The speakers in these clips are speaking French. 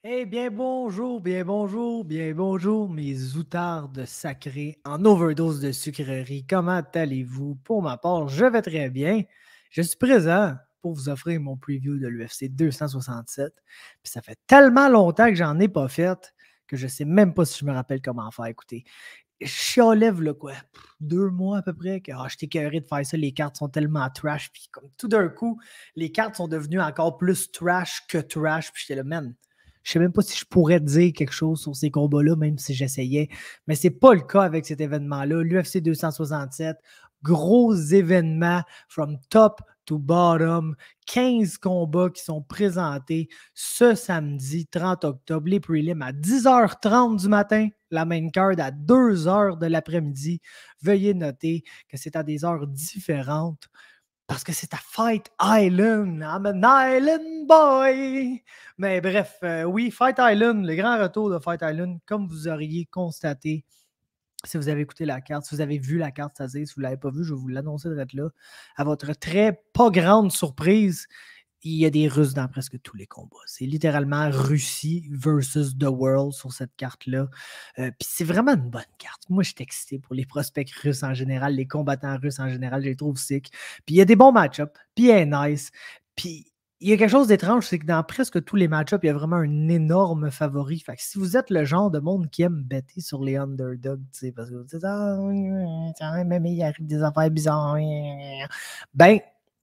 Eh bien bonjour, bien bonjour, bien bonjour, mes outardes sacrées en overdose de sucreries. Comment allez-vous? Pour ma part, je vais très bien. Je suis présent pour vous offrir mon preview de l'UFC 267. Puis ça fait tellement longtemps que j'en ai pas fait que je sais même pas si je me rappelle comment faire. Écoutez, je chialais là quoi, 2 mois à peu près, que j'étais écœuré de faire ça, les cartes sont tellement trash. Puis comme tout d'un coup, les cartes sont devenues encore plus trash que trash. Puis j'étais là, man. Je sais même pas si je pourrais dire quelque chose sur ces combats-là, même si j'essayais. Mais c'est pas le cas avec cet événement-là. L'UFC 267, gros événement from top to bottom. 15 combats qui sont présentés ce samedi 30 octobre. Les prelims à 10h30 du matin, la main card à 2h de l'après-midi. Veuillez noter que c'est à des heures différentes. Parce que c'est à Fight Island. I'm an Island boy. Mais bref, oui, Fight Island, le grand retour de Fight Island, comme vous auriez constaté si vous avez écouté la carte, si vous avez vu la carte, c'est-à-dire si vous ne l'avez pas vue, je vais vous l'annoncer de là. À votre très pas grande surprise, il y a des Russes dans presque tous les combats. C'est littéralement Russie versus The World sur cette carte-là. Puis c'est vraiment une bonne carte. Moi, je suis excité pour les prospects russes en général, les combattants russes en général, je les trouve sick. Puis il y a des bons match-ups, puis elle est nice. Puis il y a quelque chose d'étrange, c'est que dans presque tous les match-ups, il y a vraiment un énorme favori. Fait que si vous êtes le genre de monde qui aime better sur les underdogs, tu sais, parce que vous dites, même il arrive des affaires bizarres, ben,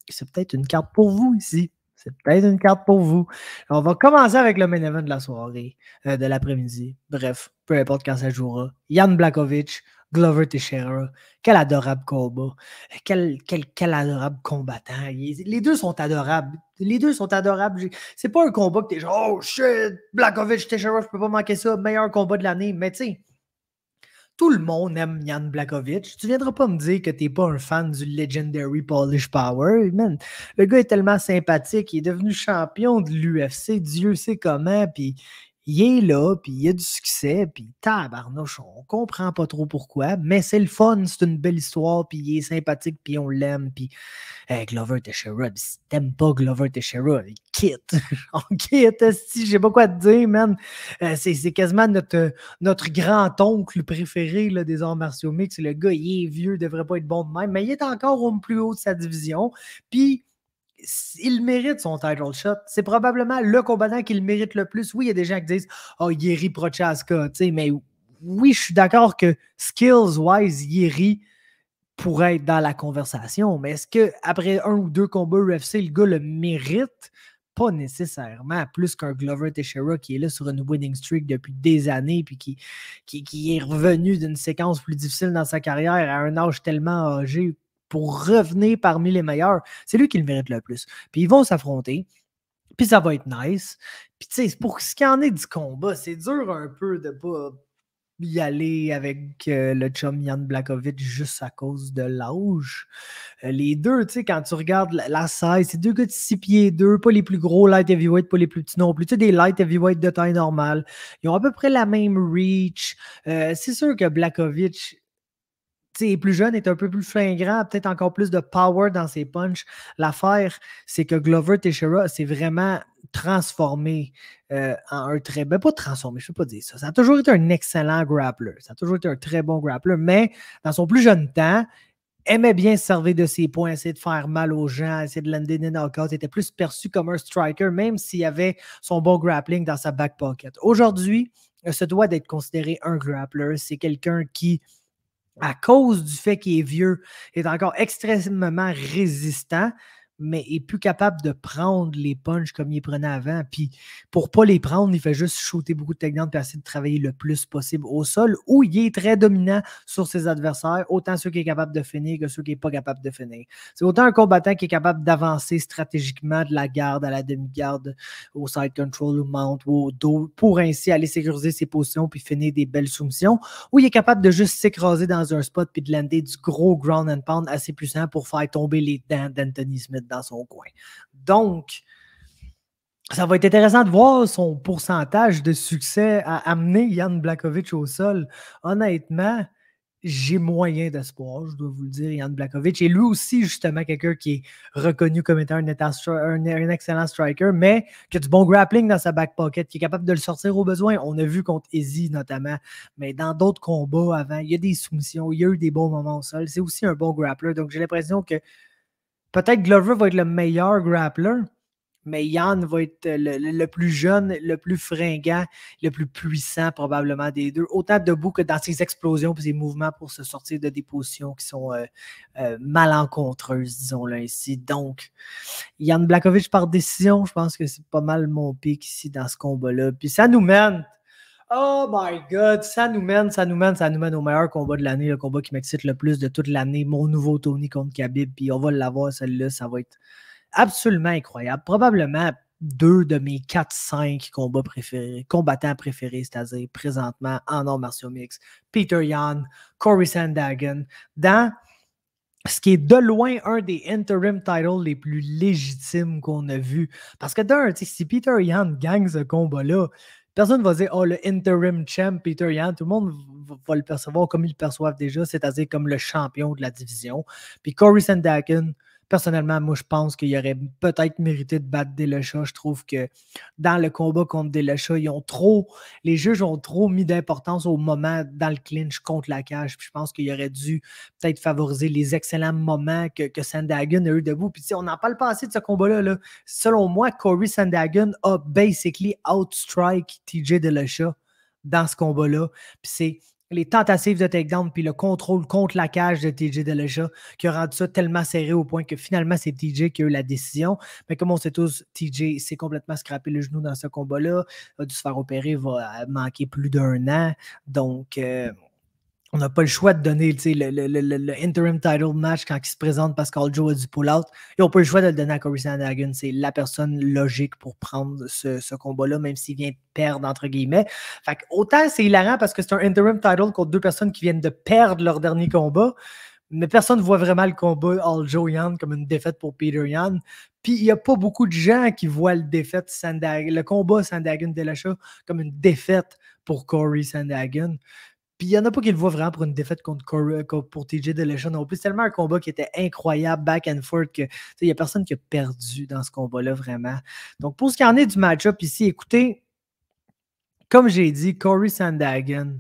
c'est peut-être une carte pour vous ici. C'est peut-être une carte pour vous. On va commencer avec le main event de la soirée, de l'après-midi. Bref, peu importe quand ça jouera. Jan Blachowicz, Glover Teixeira. Quel adorable combat. Quel adorable combattant. Les deux sont adorables. Les deux sont adorables. C'est pas un combat que t'es genre, oh shit, Blachowicz, Teixeira, je peux pas manquer ça. Meilleur combat de l'année. Mais tu sais, tout le monde aime Jan Blachowicz. Tu viendras pas me dire que t'es pas un fan du Legendary Polish Power. Man, le gars est tellement sympathique. Il est devenu champion de l'UFC. Dieu sait comment. Puis il est là. Puis il a du succès. Puis tabarnouche, on comprend pas trop pourquoi. Mais c'est le fun. C'est une belle histoire. Puis il est sympathique. Puis on l'aime. Puis Glover Teixeira, si t'aimes pas Glover Teixeira, quitte. On quitte, si je sais pas quoi te dire, man. C'est quasiment notre grand-oncle préféré là, des arts martiaux mixtes. Le gars, il est vieux, il devrait pas être bon de même, mais il est encore au plus haut de sa division. Puis, il mérite son title shot. C'est probablement le combattant qui le mérite le plus. Oui, il y a des gens qui disent « Oh, Jiří Prochazka », tu sais, mais oui, je suis d'accord que skills-wise, Jiří pourrait être dans la conversation, mais est-ce qu'après un ou deux combats UFC, le gars le mérite? Pas nécessairement, plus qu'un Glover Teixeira qui est là sur une winning streak depuis des années puis qui est revenu d'une séquence plus difficile dans sa carrière à un âge tellement âgé pour revenir parmi les meilleurs. C'est lui qui le mérite le plus. Puis ils vont s'affronter, puis ça va être nice. Puis tu sais, pour ce qu'il en est du combat, c'est dur un peu de pas y aller avec le chum Jan Blachowicz juste à cause de l'âge. Les deux, tu sais, quand tu regardes la size, c'est deux gars de 6 pieds 2, pas les plus gros light heavyweight, pas les plus petits non plus. Tu sais, des light heavyweight de taille normale. Ils ont à peu près la même reach. C'est sûr que Blachowicz, est plus jeune, est un peu plus flingrant, peut-être encore plus de power dans ses punches. L'affaire, c'est que Glover Teixeira s'est vraiment transformé en un très... Ben, pas transformé, je ne peux pas dire ça. Ça a toujours été un excellent grappler. Ça a toujours été un très bon grappler, mais dans son plus jeune temps, aimait bien se servir de ses points, essayer de faire mal aux gens, essayer de lander des knockouts, était plus perçu comme un striker, même s'il avait son bon grappling dans sa back pocket. Aujourd'hui, ce doit d'être considéré un grappler. C'est quelqu'un qui, à cause du fait qu'il est vieux, est encore extrêmement résistant, mais est plus capable de prendre les punches comme il les prenait avant. Puis pour ne pas les prendre, il fait juste shooter beaucoup de takedowns et essayer de travailler le plus possible au sol, où il est très dominant sur ses adversaires, autant ceux qui est capable de finir que ceux qui n'est pas capable de finir. C'est autant un combattant qui est capable d'avancer stratégiquement de la garde à la demi-garde, au side control, au mount ou au dos, pour ainsi aller sécuriser ses positions puis finir des belles soumissions, où il est capable de juste s'écraser dans un spot puis de lander du gros ground and pound assez puissant pour faire tomber les dents d'Anthony Smith dans son coin. Donc, ça va être intéressant de voir son pourcentage de succès à amener Jan Blachowicz au sol. Honnêtement, j'ai moyen d'espoir, je dois vous le dire, Jan Blachowicz. Et lui aussi, justement, quelqu'un qui est reconnu comme étant un excellent striker, mais qui a du bon grappling dans sa back pocket, qui est capable de le sortir au besoin. On a vu contre Izzy, notamment, mais dans d'autres combats avant, il y a des soumissions, il y a eu des bons moments au sol. C'est aussi un bon grappler. Donc, j'ai l'impression que peut-être Glover va être le meilleur grappler, mais Jan va être le plus jeune, le plus fringant, le plus puissant probablement des deux. Autant debout que dans ses explosions et ses mouvements pour se sortir de des positions qui sont malencontreuses, disons-le ainsi. Donc, Jan Blachowicz par décision, je pense que c'est pas mal mon pic ici dans ce combat-là. Puis ça nous mène. Oh my God, ça nous mène au meilleur combat de l'année, le combat qui m'excite le plus de toute l'année, mon nouveau Tony contre Khabib, puis on va l'avoir, celle-là, ça va être absolument incroyable. Probablement 2 de mes 4-5 combattants préférés, c'est-à-dire présentement en arts martiaux mixtes. Peter Yan, Corey Sandhagen, dans ce qui est de loin un des interim titles les plus légitimes qu'on a vu. Parce que si Peter Yan gagne ce combat-là, personne ne va dire « Oh, le interim champ Peter Yan », tout le monde va le percevoir comme ils le perçoivent déjà, c'est-à-dire comme le champion de la division. Puis Corey Sandhagen, personnellement, moi, je pense qu'il aurait peut-être mérité de battre Dillashaw. Je trouve que dans le combat contre Dillashaw, les juges ont trop mis d'importance au moment dans le clinch contre la cage. Puis je pense qu'il aurait dû peut-être favoriser les excellents moments que Sandhagen a eu debout. Puis on n'en parle pas assez de ce combat-là. Là. Selon moi, Corey Sandhagen a basically outstrike TJ Dillashaw dans ce combat-là. Puis c'est les tentatives de takedown puis le contrôle contre la cage de TJ Dillashaw qui a rendu ça tellement serré au point que finalement c'est TJ qui a eu la décision. Mais comme on sait tous, TJ s'est complètement scrappé le genou dans ce combat-là, a dû se faire opérer, va manquer plus d'1 an. Donc, on n'a pas le choix de donner le interim title match quand il se présente Pascal Joe a du pull-out. Ils n'ont pas le choix de le donner à Corey Sandhagen. C'est la personne logique pour prendre ce combat-là, même s'il vient de perdre, entre guillemets. Fait que, autant c'est hilarant parce que c'est un interim title contre 2 personnes qui viennent de perdre leur dernier combat, mais personne ne voit vraiment le combat Aljo-Yan comme une défaite pour Peter Yan. Puis il n'y a pas beaucoup de gens qui voient le combat Sandhagen-Dillashaw comme une défaite pour Corey Sandhagen. Puis il n'y en a pas qui le voient vraiment pour une défaite pour TJ Dillashaw non plus. C'est tellement un combat qui était incroyable, back and forth, que il n'y a personne qui a perdu dans ce combat-là, vraiment. Donc, pour ce qui en est du match-up ici, écoutez, comme j'ai dit, Corey Sandhagen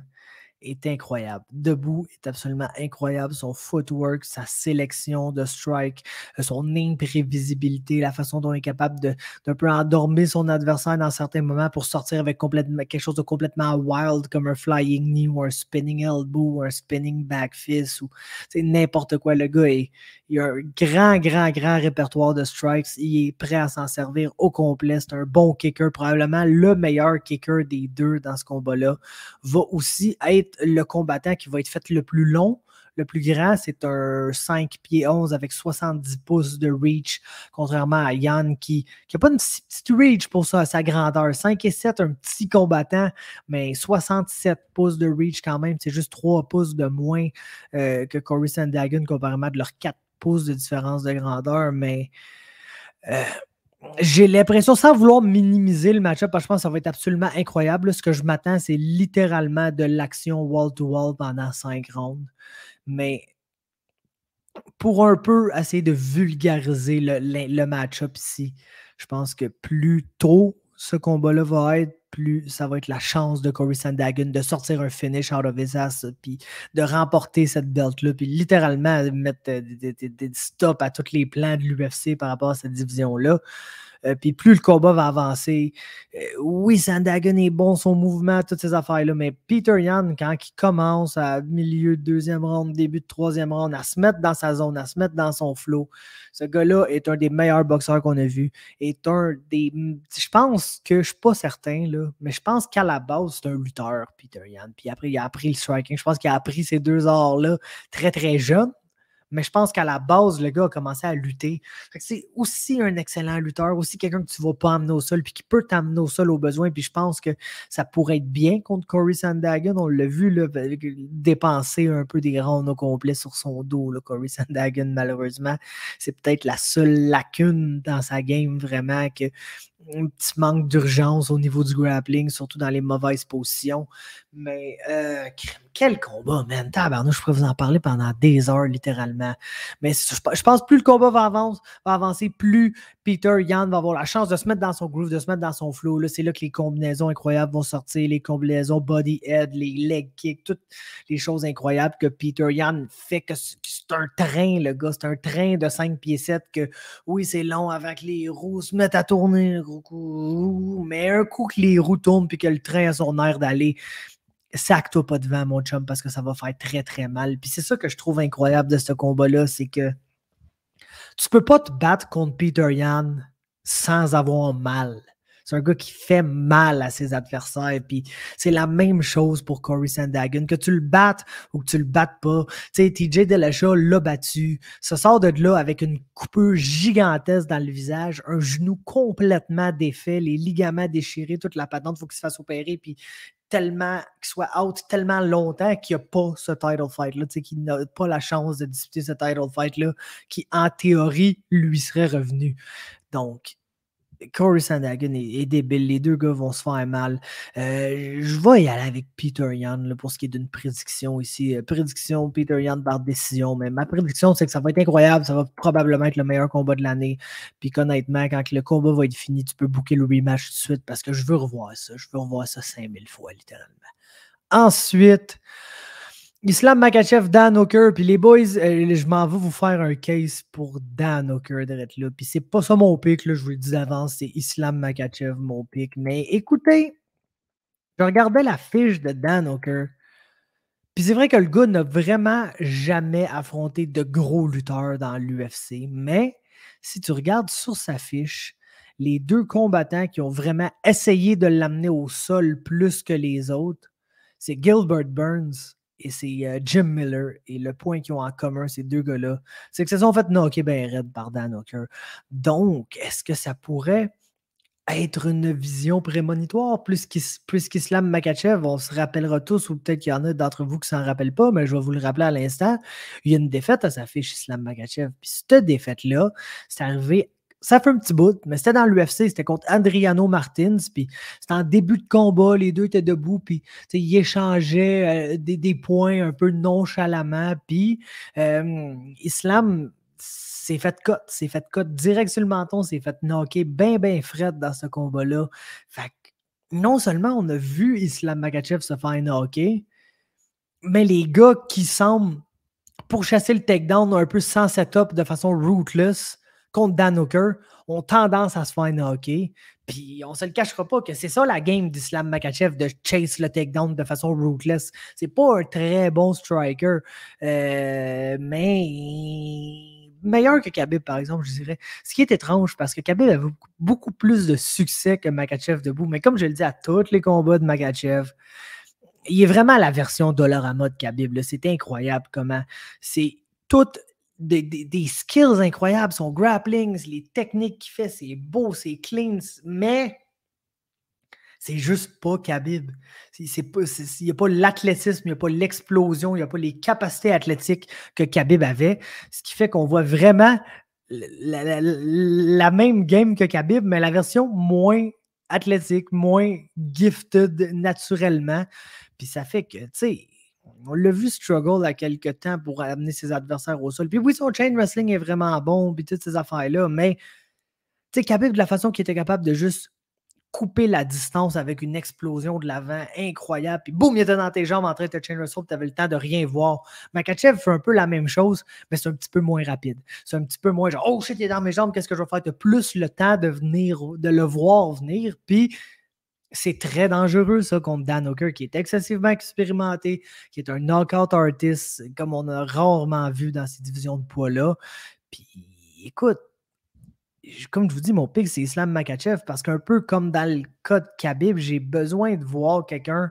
est incroyable. Debout est absolument incroyable. Son footwork, sa sélection de strike, son imprévisibilité, la façon dont il est capable d'un peu endormir son adversaire dans certains moments pour sortir avec quelque chose de complètement wild comme un flying knee ou un spinning elbow ou un spinning back fist ou n'importe quoi. Le gars, il a un grand répertoire de strikes. Il est prêt à s'en servir au complet. C'est un bon kicker, probablement le meilleur kicker des deux dans ce combat-là. Va aussi être le combattant qui va être fait le plus long, le plus grand, c'est un 5 pieds 11 avec 70 pouces de reach, contrairement à Yan qui n'a pas une petite reach pour ça, à sa grandeur. 5 et 7, un petit combattant, mais 67 pouces de reach quand même, c'est juste 3 pouces de moins que Corey Sandhagen, comparément de leurs 4 pouces de différence de grandeur, mais j'ai l'impression, sans vouloir minimiser le match-up, parce que je pense que ça va être absolument incroyable. Là, ce que je m'attends, c'est littéralement de l'action wall-to-wall pendant 5 rounds. Mais pour un peu essayer de vulgariser le match-up ici, je pense que plus tôt ce combat-là va être, plus ça va être la chance de Corey Sandhagen de sortir un finish out of his ass, puis de remporter cette belt-là, puis littéralement mettre des stops à tous les plans de l'UFC par rapport à cette division-là. Puis plus le combat va avancer, oui, Sandhagen est bon, son mouvement, toutes ces affaires-là, mais Peter Yan, quand il commence à milieu de 2e round, début de 3e round, à se mettre dans sa zone, à se mettre dans son flow, ce gars-là est un des meilleurs boxeurs qu'on a vu, est un des... Je pense que, je suis pas certain, là, mais je pense qu'à la base, c'est un lutteur, Peter Yan, puis après, il a appris le striking, je pense qu'il a appris ces 2 arts-là très, très jeune. Mais je pense qu'à la base, le gars a commencé à lutter. C'est aussi un excellent lutteur, aussi quelqu'un que tu ne vas pas amener au sol, puis qui peut t'amener au sol au besoin. Puis je pense que ça pourrait être bien contre Corey Sandhagen. On l'a vu là, dépenser un peu des rounds au complet sur son dos, là, Corey Sandhagen, malheureusement. C'est peut-être la seule lacune dans sa game, vraiment, que un petit manque d'urgence au niveau du grappling, surtout dans les mauvaises positions. Mais quel combat, man! Tabarnouche, je pourrais vous en parler pendant des heures, littéralement. Mais je pense plus le combat va avancer, plus Peter Yan va avoir la chance de se mettre dans son groove, de se mettre dans son flow. Là, c'est là que les combinaisons incroyables vont sortir, les combinaisons body head, les leg kicks, toutes les choses incroyables que Peter Yan fait, que c'est un train, le gars. C'est un train de 5 pieds 7 que, oui, c'est long avant que les roues se mettent à tourner, mais un coup que les roues tournent puis que le train a son air d'aller, sac-toi pas devant, mon chum, parce que ça va faire très, très mal. Puis c'est ça que je trouve incroyable de ce combat-là, c'est que tu peux pas te battre contre Peter Yan sans avoir mal. C'est un gars qui fait mal à ses adversaires. Puis c'est la même chose pour Corey Sandhagen. Que tu le battes ou que tu le battes pas. Tu sais, TJ Dillashaw l'a battu. Se sort de là avec une coupure gigantesque dans le visage, un genou complètement défait, les ligaments déchirés, toute la patente, il faut qu'il se fasse opérer. Puis tellement, qu'il soit out tellement longtemps qu'il n'y a pas ce title fight-là, tu sais, qu'il n'a pas la chance de disputer ce title fight-là, qui, en théorie, lui serait revenu. Donc, Corey Sandhagen est débile. Les deux gars vont se faire mal. Je vais y aller avec Peter Yan là, pour ce qui est d'une prédiction ici. Prédiction Peter Yan par décision. Mais ma prédiction, c'est que ça va être incroyable. Ça va probablement être le meilleur combat de l'année. Puis honnêtement, quand le combat va être fini, tu peux booker le rematch tout de suite parce que je veux revoir ça. Je veux revoir ça 5000 fois, littéralement. Ensuite, Islam Makhachev, Dan Hooker, puis les boys, je m'en vais vous faire un case pour Dan Hooker d'être là. Puis c'est pas ça mon pick, là, je vous le dis d'avance, c'est Islam Makhachev mon pick. Mais écoutez, je regardais la fiche de Dan Hooker, puis c'est vrai que le gars n'a vraiment jamais affronté de gros lutteurs dans l'UFC. Mais si tu regardes sur sa fiche, les deux combattants qui ont vraiment essayé de l'amener au sol plus que les autres, c'est Gilbert Burns et c'est Jim Miller. Et le point qu'ils ont en commun, ces deux gars-là, c'est que se sont fait knocker bien raide par Dan Hooker. Donc, est-ce que ça pourrait être une vision prémonitoire plus qu'Islam Makhachev? On se rappellera tous, ou peut-être qu'il y en a d'entre vous qui s'en rappellent pas, mais je vais vous le rappeler à l'instant. Il y a une défaite à sa fiche, Islam Makhachev. Puis cette défaite-là, c'est arrivé. Ça fait un petit bout, mais c'était dans l'UFC, c'était contre Adriano Martins, puis c'était en début de combat, les deux étaient debout, puis ils échangeaient des points un peu nonchalamment, puis Islam s'est fait cut direct sur le menton, s'est fait knocker bien fret dans ce combat-là. Fait que non seulement on a vu Islam Makhachev se faire knocker, mais les gars qui semblent pour chasser le takedown un peu sans setup de façon rootless contre Dan Hooker ont tendance à se faire knocker. Puis on se le cachera pas que c'est ça la game d'Islam Makhachev, de chase le takedown de façon rootless. C'est pas un très bon striker, mais meilleur que Khabib, par exemple, je dirais. Ce qui est étrange, parce que Khabib avait beaucoup plus de succès que Makhachev debout. Mais comme je le dis à tous les combats de Makhachev, il est vraiment la version Dolorama de Khabib. C'est incroyable comment c'est toutes des skills incroyables, son grappling, les techniques qu'il fait, c'est beau, c'est clean, mais c'est juste pas Khabib. Il n'y a pas l'athlétisme, il n'y a pas l'explosion, il n'y a pas les capacités athlétiques que Khabib avait, ce qui fait qu'on voit vraiment la même game que Khabib, mais la version moins athlétique, moins gifted naturellement. Puis ça fait que, tu sais, on l'a vu struggle à quelques temps pour amener ses adversaires au sol. Puis oui, son chain wrestling est vraiment bon, puis toutes ces affaires-là, mais tu sais, Khabib, de la façon qu'il était capable de juste couper la distance avec une explosion de l'avant incroyable, puis boum, il était dans tes jambes en train de te chain wrestle, tu avais le temps de rien voir. Makhachev fait un peu la même chose, mais c'est un petit peu moins rapide. C'est un petit peu moins genre, oh shit, il est dans mes jambes, qu'est-ce que je vais faire? Tu as plus le temps de le voir venir, puis c'est très dangereux, ça, contre Dan Hooker, qui est excessivement expérimenté, qui est un knockout artist, comme on a rarement vu dans ces divisions de poids-là. Puis, écoute, comme je vous dis, mon pick, c'est Islam Makhachev, parce qu'un peu comme dans le cas de Khabib, j'ai besoin de voir quelqu'un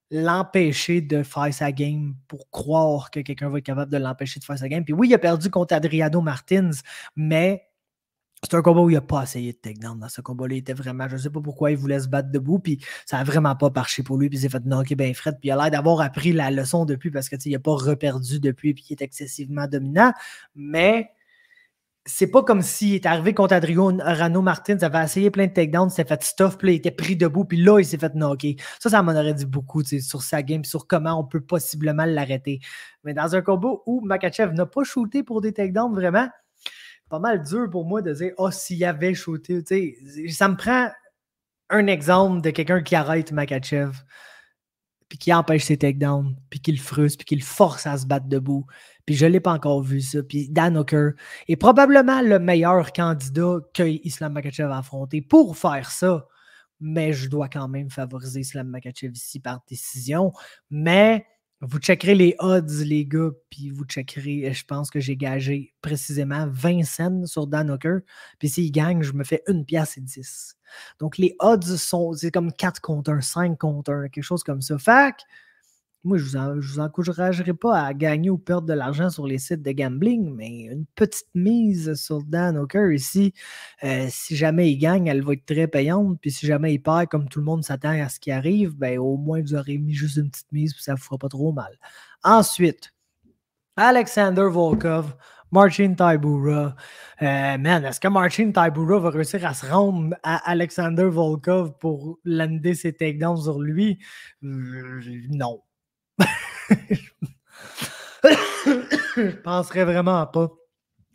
l'empêcher de faire sa game pour croire que quelqu'un va être capable de l'empêcher de faire sa game. Puis oui, il a perdu contre Adriano Martins, mais c'est un combat où il n'a pas essayé de takedown. Dans ce combat-là, il était vraiment, je ne sais pas pourquoi il voulait se battre debout, puis ça n'a vraiment pas marché pour lui, puis il s'est fait knocker bien fret, puis il a l'air d'avoir appris la leçon depuis, parce qu'il n'a pas reperdu depuis, puis il est excessivement dominant, mais c'est pas comme s'il est arrivé contre Adriano Martin, ça avait essayé plein de takedowns, il s'est fait stuff, puis là, il était pris debout, puis là, il s'est fait knocker. Ça m'en aurait dit beaucoup sur sa game, sur comment on peut possiblement l'arrêter. Mais dans un combat où Makhachev n'a pas shooté pour des takedowns, vraiment, pas mal dur pour moi de dire « Oh, s'il avait shooté », ça me prend un exemple de quelqu'un qui arrête Makhachev, puis qui empêche ses takedowns, puis qui le frustre, puis qui le force à se battre debout. Puis je ne l'ai pas encore vu, ça. Puis Dan Hooker est probablement le meilleur candidat que Islam Makhachev a affronté pour faire ça. Mais je dois quand même favoriser Islam Makhachev ici par décision. Mais vous checkerez les odds, les gars, puis vous checkerez, je pense que j'ai gagé précisément 20 cents sur Dan Hooker. Puis s'il gagne, je me fais 1,10$. Donc les odds c'est comme 4 contre 1, 5 contre 1, quelque chose comme ça. Fait que, moi, je ne vous encouragerai pas à gagner ou perdre de l'argent sur les sites de gambling, mais une petite mise sur Dan Hooker ici, si jamais il gagne, elle va être très payante. Puis si jamais il perd, comme tout le monde s'attend à ce qui arrive, ben, au moins vous aurez mis juste une petite mise, puis ça ne vous fera pas trop mal. Ensuite, Alexander Volkov, Marcin Tybura. Man, est-ce que Marcin Tybura va réussir à se rendre à Alexander Volkov pour lander ses takedowns sur lui? Non. Je penserais vraiment pas,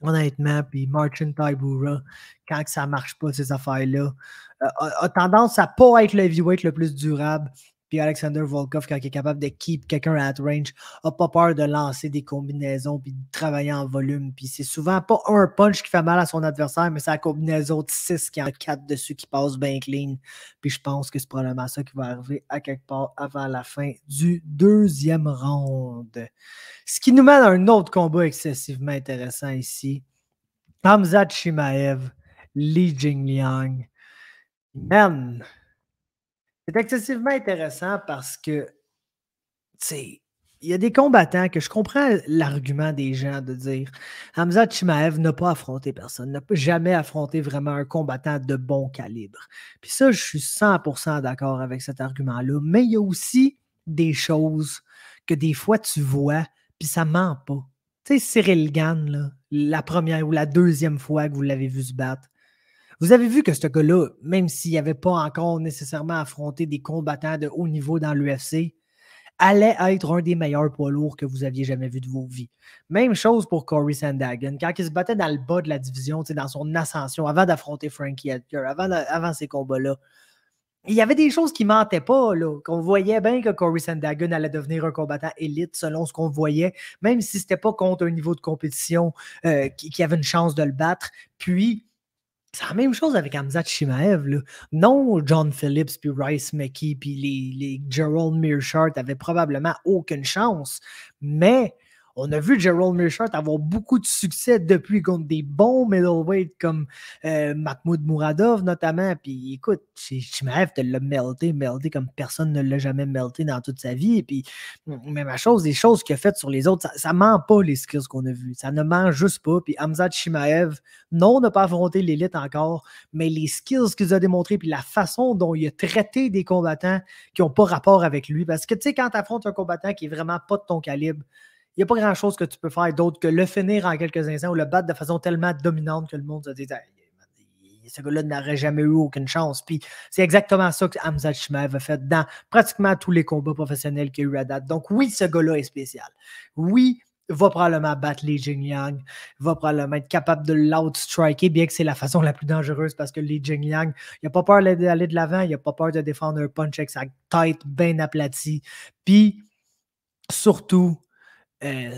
honnêtement. Puis Marcin Tybura, quand ça ne marche pas, ces affaires-là, a tendance à pas être le heavyweight le plus durable. Puis Alexander Volkov, quand il est capable de keep quelqu'un at range, n'a pas peur de lancer des combinaisons puis de travailler en volume. Puis c'est souvent pas un punch qui fait mal à son adversaire, mais c'est la combinaison de 6 qui en 4 dessus qui passe bien clean. Puis je pense que c'est probablement ça qui va arriver à quelque part avant la fin du deuxième round. Ce qui nous mène à un autre combat excessivement intéressant ici. Khamzat Chimaev, Li Jingliang. Man, c'est excessivement intéressant parce que, tu sais, il y a des combattants que je comprends l'argument des gens de dire Khamzat Chimaev n'a pas affronté personne, n'a jamais affronté vraiment un combattant de bon calibre. Puis ça, je suis 100% d'accord avec cet argument-là. Mais il y a aussi des choses que des fois tu vois, puis ça ment pas. Tu sais, Cyril Gane, là, la première ou la deuxième fois que vous l'avez vu se battre, vous avez vu que ce gars-là, même s'il n'avait pas encore nécessairement affronté des combattants de haut niveau dans l'UFC, allait être un des meilleurs poids lourds que vous aviez jamais vu de vos vies. Même chose pour Corey Sandhagen. Quand il se battait dans le bas de la division, dans son ascension, avant d'affronter Frankie Edgar, avant ces combats-là, il y avait des choses qui ne mentaient pas, là, qu'on voyait bien que Corey Sandhagen allait devenir un combattant élite selon ce qu'on voyait, même si ce n'était pas contre un niveau de compétition qui avait une chance de le battre. Puis, c'est la même chose avec Khamzat Chimaev. Là. Non, John Phillips, puis Rice McKee, puis les Gerald Meerschaert avaient probablement aucune chance. Mais on a vu Gerald Meerschaert avoir beaucoup de succès depuis contre des bons middleweight comme Mahmoud Mouradov notamment. Puis écoute, Chimaev te l'a melté comme personne ne l'a jamais melté dans toute sa vie. Et puis, même chose, les choses qu'il a faites sur les autres, ça ne ment pas les skills qu'on a vus. Ça ne ment juste pas. Puis Khamzat Chimaev, non, n'a pas affronté l'élite encore, mais les skills qu'il a démontrés, puis la façon dont il a traité des combattants qui n'ont pas rapport avec lui. Parce que tu sais, quand tu affrontes un combattant qui est vraiment pas de ton calibre, il n'y a pas grand-chose que tu peux faire d'autre que le finir en quelques instants ou le battre de façon tellement dominante que le monde se dit ce gars-là n'aurait jamais eu aucune chance. Puis c'est exactement ça que Khamzat Chimaev a fait dans pratiquement tous les combats professionnels qu'il y a eu à date. Donc oui, ce gars-là est spécial. Oui, va probablement battre Li Jingliang, va probablement être capable de l'outstriker, bien que c'est la façon la plus dangereuse parce que Li Jingliang, il n'a pas peur d'aller de l'avant, il n'a pas peur de défendre un punch avec sa tête bien aplatie. Puis surtout,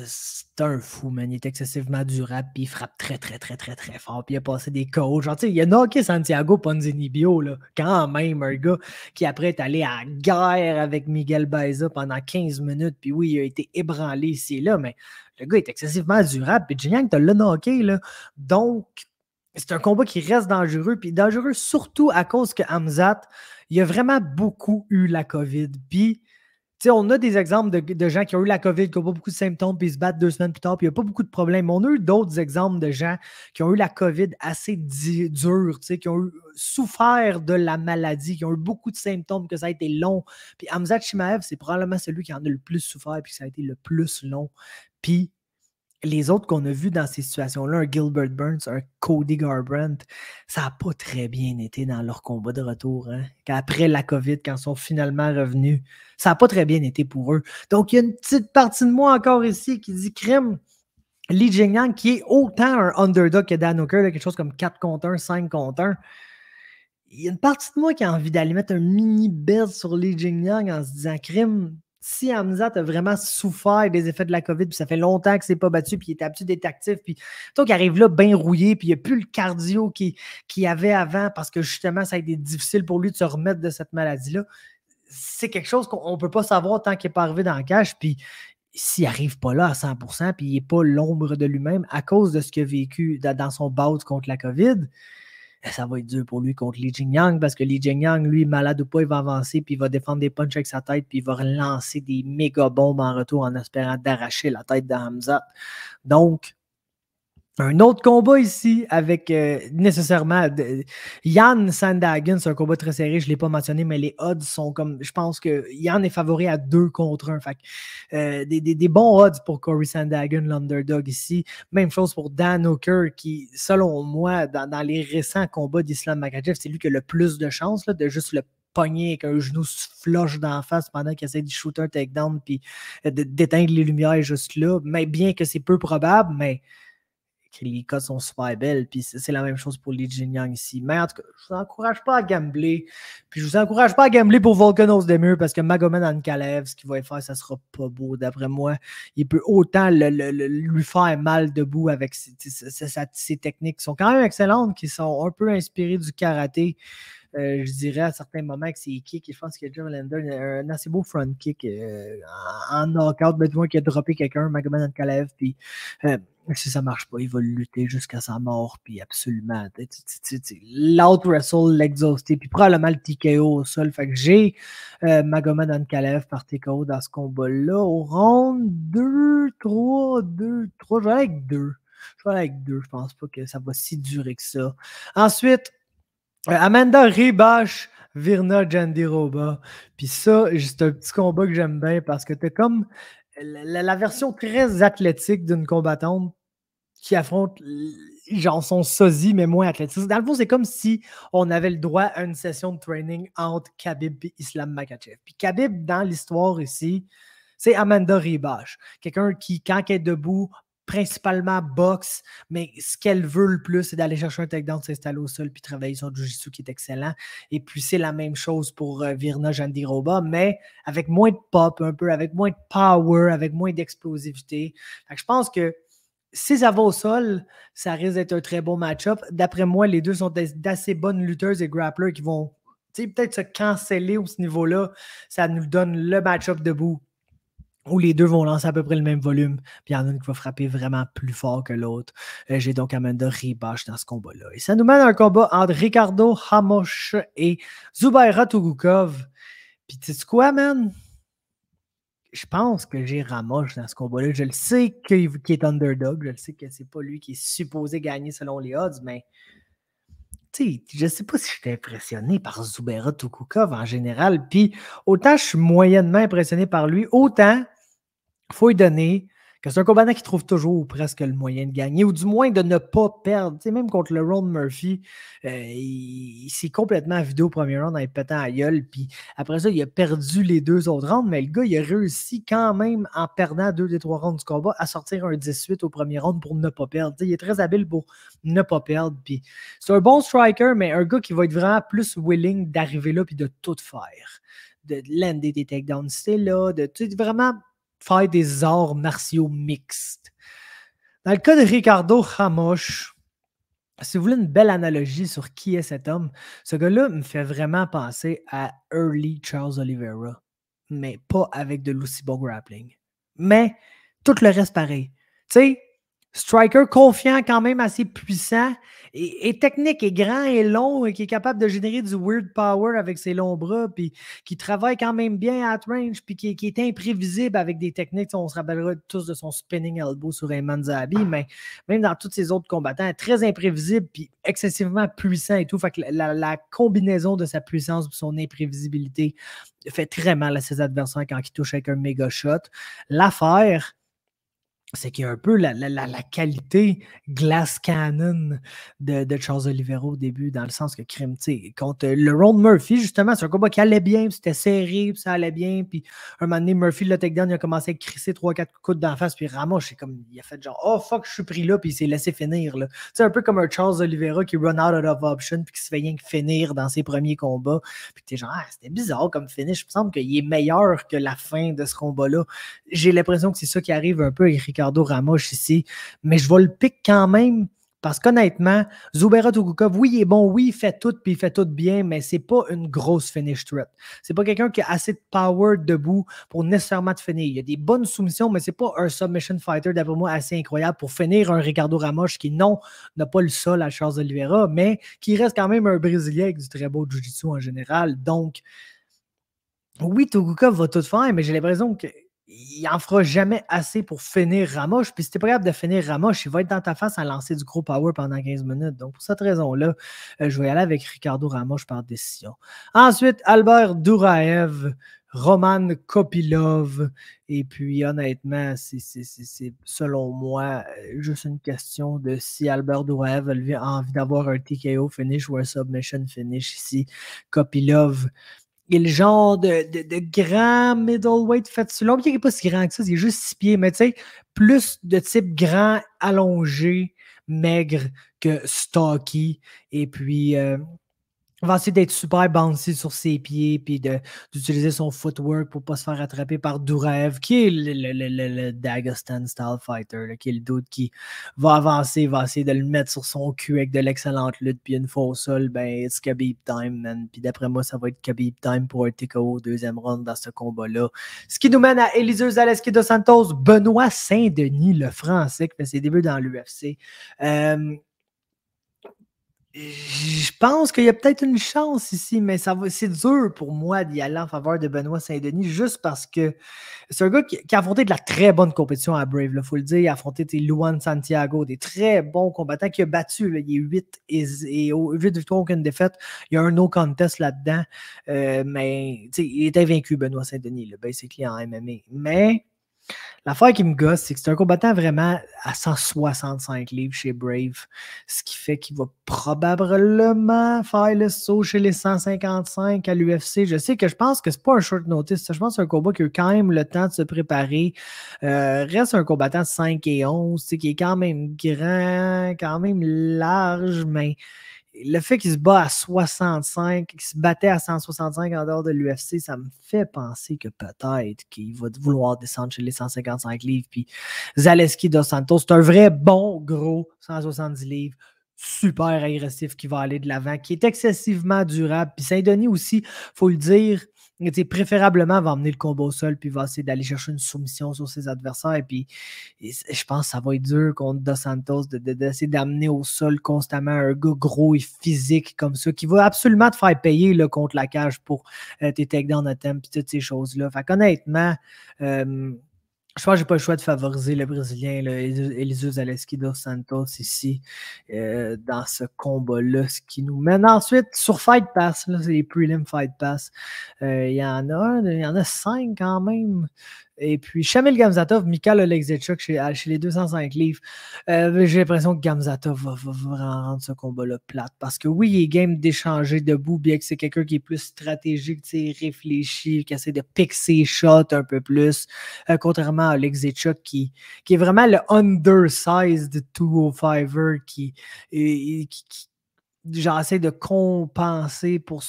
c'est un fou, man. Il est excessivement durable, puis il frappe très, très, très, très, très fort. Puis il a passé des KO. Genre, tu sais, il a knocké Santiago Ponzinibbio, là. Quand même, un gars qui après est allé à la guerre avec Miguel Baeza pendant 15 minutes. Puis oui, il a été ébranlé ici et là, mais le gars est excessivement durable. Puis Jiang te l'a knocké, là. Donc, c'est un combat qui reste dangereux. Puis dangereux surtout à cause que Khamzat, il a vraiment beaucoup eu la COVID. Puis, tu sais, on a des exemples de gens qui ont eu la COVID, qui n'ont pas beaucoup de symptômes, puis ils se battent 2 semaines plus tard, puis il n'y a pas beaucoup de problèmes. On a eu d'autres exemples de gens qui ont eu la COVID assez dure, tu sais, qui ont souffert de la maladie, qui ont eu beaucoup de symptômes, que ça a été long. Puis Khamzat Chimaev, c'est probablement celui qui en a le plus souffert, puis ça a été le plus long. Puis les autres qu'on a vus dans ces situations-là, un Gilbert Burns, un Cody Garbrandt, ça n'a pas très bien été dans leur combat de retour. Hein? Après la COVID, quand ils sont finalement revenus, ça n'a pas très bien été pour eux. Donc, il y a une petite partie de moi encore ici qui dit crime. Li Jingliang, qui est autant un underdog que Dan Hooker, là, quelque chose comme 4 contre 1, 5 contre 1. Il y a une partie de moi qui a envie d'aller mettre un mini bet sur Li Jingliang en se disant crime. Si Hamzat a vraiment souffert des effets de la COVID, puis ça fait longtemps que c'est pas battu, puis il est habitué d'être actif, puis donc il arrive là bien rouillé, puis il n'y a plus le cardio qu'il avait avant parce que justement, ça a été difficile pour lui de se remettre de cette maladie-là. C'est quelque chose qu'on ne peut pas savoir tant qu'il n'est pas arrivé dans le cash, puis s'il n'arrive pas là à 100%, puis il n'est pas l'ombre de lui-même à cause de ce qu'il a vécu dans son bout contre la COVID, ça va être dur pour lui contre Li Jingliang parce que Li Jingliang, lui, malade ou pas, il va avancer puis il va défendre des punches avec sa tête puis il va relancer des méga bombes en retour en espérant d'arracher la tête de Hamzat. Donc, un autre combat ici avec nécessairement Jan Sandhagen, c'est un combat très serré, je ne l'ai pas mentionné, mais les odds sont comme, je pense que Jan est favori à 2 contre 1. Fait des bons odds pour Corey Sandhagen, l'underdog ici. Même chose pour Dan Hooker, qui, selon moi, dans les récents combats d'Islam Makhachev, c'est lui qui a le plus de chances de juste le pogner avec un genou flush d'en face pendant qu'il essaie de shooter un takedown puis d'éteindre les lumières juste là. Mais bien que c'est peu probable, mais les cotes sont super belles, puis c'est la même chose pour Li Jingliang ici. Mais en tout cas, je ne vous encourage pas à gambler, puis je ne vous encourage pas à gambler pour Volkan Ozdemir, parce que Magomed Ankalaev, ce qu'il va faire, ça ne sera pas beau, d'après moi. Il peut autant lui faire mal debout avec ses techniques qui sont quand même excellentes, qui sont un peu inspirées du karaté. Je dirais à certains moments que c'est kick, et je pense que Jim Lander a un assez beau front kick en knockout, mais du moins qu'il a droppé quelqu'un, Magomed Ankalaev, puis si ça marche pas, il va lutter jusqu'à sa mort, puis absolument, l'out-wrestle, l'exhauster, puis probablement le TKO au sol. Fait que j'ai Magomed Ankalaev par TKO dans ce combat-là, au round 2, 3, 2, 3, je vais aller avec 2. Je vais aller avec 2, je pense pas que ça va si durer que ça. Ensuite, Amanda Ribas, Virna Jandiroba. Puis ça, c'est un petit combat que j'aime bien parce que t'as comme la version très athlétique d'une combattante qui affronte genre son sosie, mais moins athlétique. Dans le fond, c'est comme si on avait le droit à une session de training entre Khabib et Islam Makhachev. Puis Khabib, dans l'histoire ici, c'est Amanda Ribas. Quelqu'un qui, quand elle est debout, principalement boxe, mais ce qu'elle veut le plus, c'est d'aller chercher un takedown, s'installer au sol, puis travailler son jiu-jitsu qui est excellent. Et puis, c'est la même chose pour Virna Jandiroba, mais avec moins de pop, un peu, avec moins de power, avec moins d'explosivité. Je pense que si ça va au sol, ça risque d'être un très bon match-up. D'après moi, les deux sont d'assez bonnes lutteuses et grapplers qui vont peut-être se canceller au ce niveau-là. Ça nous donne le match-up debout où les deux vont lancer à peu près le même volume, puis il y en a une qui va frapper vraiment plus fort que l'autre. J'ai donc Amanda Ribas dans ce combat-là. Et ça nous mène à un combat entre Ricardo Ramos et Zubaira Tughukov. Puis tu sais quoi, man? Je pense que j'ai Ramos dans ce combat-là. Je le sais qu'il est underdog. Je le sais que c'est pas lui qui est supposé gagner selon les odds, mais je ne sais pas si je suis impressionné par Zubaira Tughukov en général. Puis autant je suis moyennement impressionné par lui, autant il faut lui donner que c'est un combattant qui trouve toujours presque le moyen de gagner, ou du moins de ne pas perdre. Même contre le Ron Murphy, il s'est complètement vidé au premier round en pétant à gueule, puis après ça, il a perdu les 2 autres rounds, mais le gars, il a réussi quand même, en perdant 2 des 3 rounds du combat, à sortir un 18 au premier round pour ne pas perdre. Il est très habile pour ne pas perdre, puis c'est un bon striker, mais un gars qui va être vraiment plus willing d'arriver là puis de tout faire, de lander des takedowns, c'est là, de vraiment faire des arts martiaux mixtes. Dans le cas de Ricardo Ramos, si vous voulez une belle analogie sur qui est cet homme, ce gars-là me fait vraiment penser à Early Charles Oliveira, mais pas avec de l'aussi bon grappling. Mais tout le reste pareil. Tu sais, striker confiant, quand même assez puissant, et technique, et grand et long, et qui est capable de générer du weird power avec ses longs bras, puis qui travaille quand même bien at range, puis qui est imprévisible avec des techniques. On se rappellera tous de son spinning elbow sur Ayman Zahabi, mais même dans tous ses autres combattants, très imprévisible, puis excessivement puissant et tout. Fait que la combinaison de sa puissance et son imprévisibilité fait très mal à ses adversaires quand il touche avec un méga shot. L'affaire, c'est qu'il y a un peu la qualité glass cannon de Charles Oliveira au début, dans le sens que crime, contre le Ron Murphy, justement, c'est un combat qui allait bien, c'était serré, puis ça allait bien, puis un moment donné, Murphy, le takedown, il a commencé à crisser 3-4 coups d'en face, puis Ramos, c'est comme, il a fait genre, oh fuck, je suis pris là, puis il s'est laissé finir, là. C'est un peu comme un Charles Oliveira qui run out of option, puis qui se fait rien que finir dans ses premiers combats, puis t'es genre, c'était bizarre comme finish, il me semble qu'il est meilleur que la fin de ce combat-là. J'ai l'impression que c'est ça qui arrive un peu avec Ricardo Ramos ici, mais je vais le pick quand même parce qu'honnêtement, Zubaira Tukhugov, oui, il est bon, oui, il fait tout, puis il fait tout bien, mais c'est pas une grosse finish threat. C'est pas quelqu'un qui a assez de power debout pour nécessairement te finir. Il y a des bonnes soumissions, mais c'est pas un submission fighter, d'après moi, assez incroyable pour finir un Ricardo Ramos qui, non, n'a pas le sol à Charles Oliveira, mais qui reste quand même un Brésilien avec du très beau jiu-jitsu en général. Donc, oui, Tukhugov va tout faire, mais j'ai l'impression qu'il n'en fera jamais assez pour finir Ramos. Puis si t'es pas capable de finir Ramos, il va être dans ta face à lancer du gros power pendant 15 minutes. Donc, pour cette raison-là, je vais y aller avec Ricardo Ramos par décision. Ensuite, Albert Duraev, Roman Kopilov. Et puis, honnêtement, c'est selon moi juste une question de si Albert Duraev a envie d'avoir un TKO finish ou un submission finish ici. Kopilov, il est le genre de grand middleweight fait sur long. Il n'est pas si grand que ça, il est juste 6 pieds, mais tu sais, plus de type grand, allongé, maigre que stocky. Et puis, il va essayer d'être super bouncy sur ses pieds puis d'utiliser son footwork pour ne pas se faire attraper par Duraev, qui est le Dagestan style fighter, là, qui est le dude qui va avancer, va essayer de le mettre sur son cul avec de l'excellente lutte, puis une fois au sol, ben, it's Khabib time, man. Puis d'après moi, ça va être Khabib time pour un TKO au deuxième round dans ce combat-là. Ce qui nous mène à Elizeu Zaleski dos Santos, Benoît Saint-Denis, le Français, qui fait ses débuts dans l'UFC. Je pense qu'il y a peut-être une chance ici, mais c'est dur pour moi d'y aller en faveur de Benoît Saint-Denis, juste parce que c'est un gars qui a affronté de la très bonne compétition à Brave, il faut le dire. Il a affronté Luan Santiago, des très bons combattants qu'il a battus. Là. Il y a 8 victoires, aucune défaite. Il y a un no contest là-dedans. Mais il était vaincu, Benoît Saint-Denis, là, basically en MMA. Mais l'affaire qui me gosse, c'est que c'est un combattant vraiment à 165 livres chez Brave, ce qui fait qu'il va probablement faire le saut chez les 155 à l'UFC. Je pense que c'est pas un short notice, je pense que c'est un combat qui a eu quand même le temps de se préparer. Reste un combattant de 5 et 11, qui est quand même grand, quand même large, mais le fait qu'il se bat à 65, qu'il se battait à 165 en dehors de l'UFC, ça me fait penser que peut-être qu'il va vouloir descendre chez les 155 livres. Puis Zaleski dos Santos, c'est un vrai bon gros 170 livres, super agressif qui va aller de l'avant, qui est excessivement durable. Puis Saint-Denis aussi, il faut le dire, préférablement va emmener le combat au sol puis va essayer d'aller chercher une soumission sur ses adversaires. Et puis je pense que ça va être dur contre Dos Santos d'essayer d'amener au sol constamment un gars gros et physique comme ça qui va absolument te faire payer là, contre la cage pour tes takedowns attempts et toutes ces choses-là. Fait qu'honnêtement, je pense que j'ai pas le choix de favoriser le Brésilien, Elizeu Zaleski dos Santos ici, dans ce combat-là. Ce qui nous mène ensuite sur Fight Pass. Là, c'est les Prelim Fight Pass. Il y en a 5 quand même. Et puis, Shamil Gamzatov, Mikhail Oleksiejczuk chez les 205 livres. J'ai l'impression que Gamzatov va vraiment rendre ce combat-là plate. Parce que oui, il est game d'échanger debout, bien que c'est quelqu'un qui est plus stratégique, réfléchi, qui essaie de pick ses shots un peu plus. Contrairement à Oleksiejczuk, qui est vraiment le undersized 205er qui genre essaie de compenser pour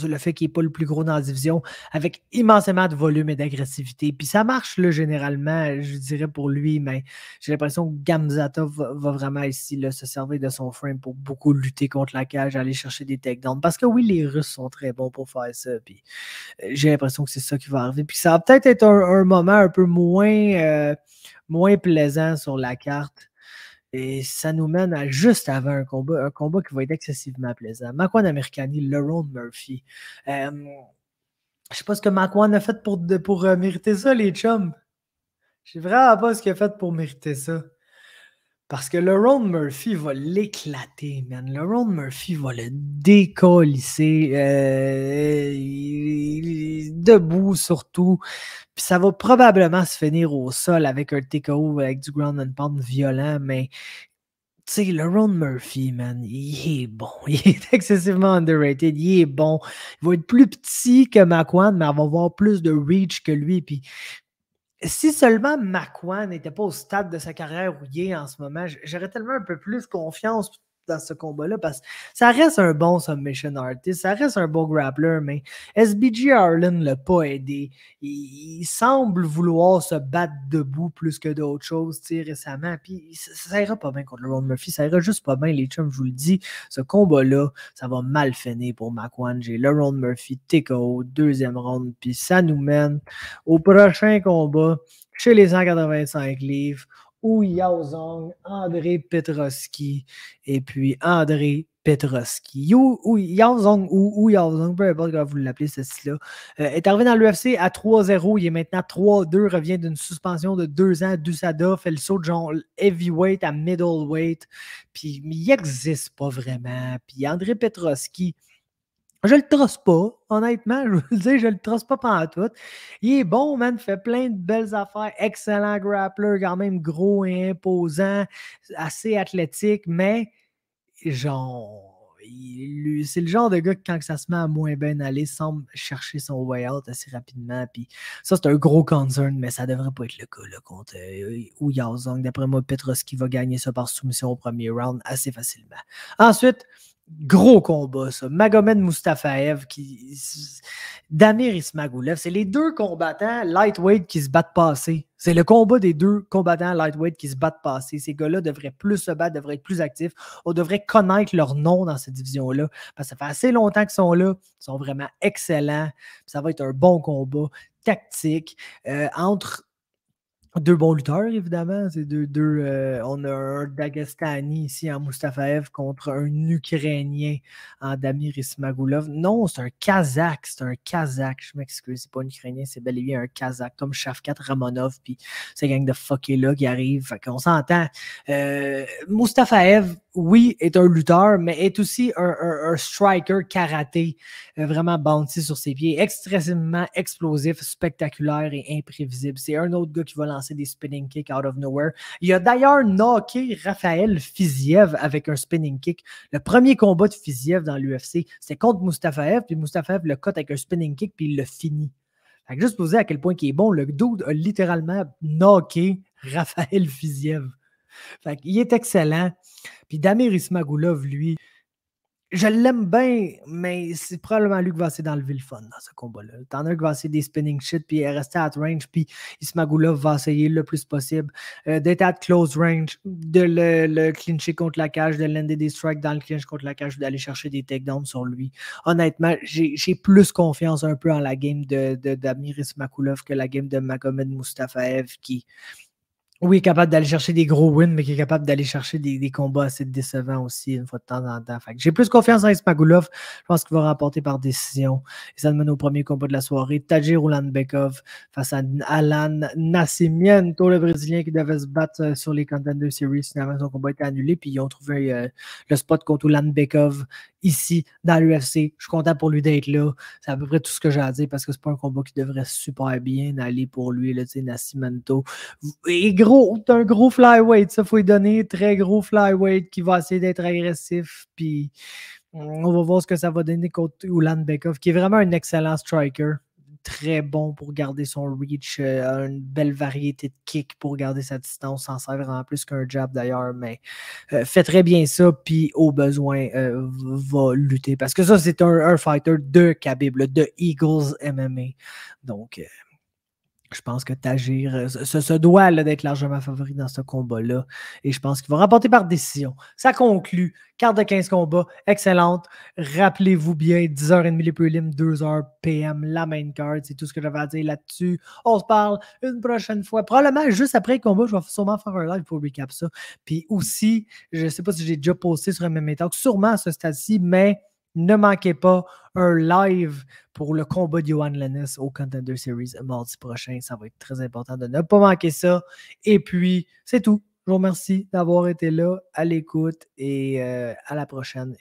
le fait qu'il n'est pas le plus gros dans la division avec immensément de volume et d'agressivité. Puis ça marche là, généralement, je dirais pour lui, mais j'ai l'impression que Gamzatov va vraiment ici là, se servir de son frame pour beaucoup lutter contre la cage, aller chercher des takedowns. Parce que oui, les Russes sont très bons pour faire ça. Puis j'ai l'impression que c'est ça qui va arriver. Puis ça va peut-être être un moment un peu moins plaisant sur la carte. Et ça nous mène à juste avant un combat qui va être excessivement plaisant. Makwan Amirkhani, Lerone Murphy. Je sais pas ce que Makwan a fait pour mériter ça, les chums. Je sais vraiment pas ce qu'il a fait pour mériter ça. Parce que le Ron Murphy va l'éclater, man. Le Ron Murphy va le décolisser. Debout, surtout. Puis ça va probablement se finir au sol avec un TKO, avec du ground and pound violent, mais tu sais, le Ron Murphy, man, il est bon. Il est excessivement underrated. Il est bon. Il va être plus petit que Makwan, mais il va avoir plus de reach que lui. Puis si seulement Makwan n'était pas au stade de sa carrière où il est en ce moment, j'aurais tellement un peu plus confiance dans ce combat-là parce que ça reste un bon submission artist, ça reste un bon grappler, mais SBG Harlan ne l'a pas aidé. Il semble vouloir se battre debout plus que d'autres choses récemment. Puis ça ira pas bien contre le Ron Murphy, ça ira juste pas bien, les chums, je vous le dis. Ce combat-là, ça va mal finir pour Makwan. J'ai le Ron Murphy TKO, deuxième round, puis ça nous mène au prochain combat chez les 185 livres où Yao Zong, André Petroski et puis André Petroski. Yao Zong ou Yao Zong, peu importe comment vous l'appelez, ceci-là, est arrivé dans l'UFC à 3-0. Il est maintenant 3-2, revient d'une suspension de 2 ans. Dusada fait le saut de genre heavyweight à middleweight. Puis il n'existe pas vraiment. Puis André Petroski, je le trosse pas, honnêtement, je vous le dis, je le trosse pas pantoute. Il est bon, man, fait plein de belles affaires, excellent grappler, quand même gros et imposant, assez athlétique, mais genre, c'est le genre de gars qui, quand ça se met à moins bien aller, semble chercher son way out assez rapidement. Puis ça, c'est un gros concern, mais ça devrait pas être le cas là, contre Ou Yao Zong. D'après moi, Petroski va gagner ça par soumission au premier round assez facilement. Ensuite, gros combat, ça. Magomed Mustafaev Damir Ismagulov. C'est les deux combattants lightweight qui se battent passés. C'est le combat des deux combattants lightweight qui se battent passés. Ces gars-là devraient plus se battre, devraient être plus actifs. On devrait connaître leur nom dans cette division-là. Parce que ça fait assez longtemps qu'ils sont là. Ils sont vraiment excellents. Ça va être un bon combat tactique entre deux bons lutteurs, évidemment. C'est on a un Dagestani ici en Mustafaev contre un Ukrainien en Damir Ismagulov. Non, c'est un Kazakh. C'est un Kazakh. Je m'excuse, c'est pas un Ukrainien, c'est bel et bien un Kazakh, comme Shavkat Ramonov, puis ces gangs de fuckés-là qui arrivent. Fait qu'on s'entend. Mustafaev, oui, est un lutteur, mais est aussi un striker karaté, vraiment bouncy sur ses pieds, extrêmement explosif, spectaculaire et imprévisible. C'est un autre gars qui va lancer des spinning kicks out of nowhere. Il a d'ailleurs knocké Raphaël Fiziev avec un spinning kick. Le premier combat de Fiziev dans l'UFC, c'était contre Mustafaev, puis Mustafaev le cote avec un spinning kick, puis il l'a fini. Fait que juste pour vous dire à quel point il est bon, le dude a littéralement knocké Raphaël Fiziev. Fait qu'il est excellent. Puis Damir Ismagulov, lui, je l'aime bien, mais c'est probablement lui qui va essayer d'enlever le fun dans ce combat-là. T'en as un qui va essayer des spinning shit, puis rester at range, puis Ismagulov va essayer le plus possible d'être at close range, de le clincher contre la cage, de lander des strikes dans le clinch contre la cage, d'aller chercher des takedowns sur lui. Honnêtement, j'ai plus confiance un peu en la game de Damir Ismagulov que la game de Magomed Mustafaev qui... Oui, capable d'aller chercher des gros wins, mais qui est capable d'aller chercher des combats assez décevants aussi, une fois de temps en temps. Fait que j'ai plus confiance en Ismagulov. Je pense qu'il va remporter par décision. Et ça nous mène au premier combat de la soirée. Tadjir Ulanbekov face à Alan Nascimento, le Brésilien qui devait se battre sur les Contender Series. Finalement, son combat a été annulé. Puis ils ont trouvé le spot contre Ulanbekov ici dans l'UFC. Je suis content pour lui d'être là. C'est à peu près tout ce que j'ai à dire parce que c'est pas un combat qui devrait super bien aller pour lui, là, Nascimento. Et gros, t'as un gros flyweight, ça faut lui donner, très gros flyweight qui va essayer d'être agressif, puis on va voir ce que ça va donner contre Ulanbekov, qui est vraiment un excellent striker, très bon pour garder son reach, une belle variété de kicks pour garder sa distance, s'en sert vraiment plus qu'un jab d'ailleurs, mais fait très bien ça, puis au besoin va lutter, parce que ça c'est un fighter de Khabib, de Eagles MMA, donc... je pense que Tagir se doit d'être largement favori dans ce combat-là. Et je pense qu'il va remporter par décision. Ça conclut. Carte de 15 combats. Excellente. Rappelez-vous bien, 10h30 les prelims, 2h PM, la main card. C'est tout ce que j'avais à dire là-dessus. On se parle une prochaine fois. Probablement, juste après le combat, je vais sûrement faire un live pour recap ça. Puis aussi, je ne sais pas si j'ai déjà posté sur MMA Talk, sûrement à ce stade-ci, mais ne manquez pas un live pour le combat de Yohan Lennis au Contender Series mardi prochain. Ça va être très important de ne pas manquer ça. Et puis, c'est tout. Je vous remercie d'avoir été là, à l'écoute et à la prochaine.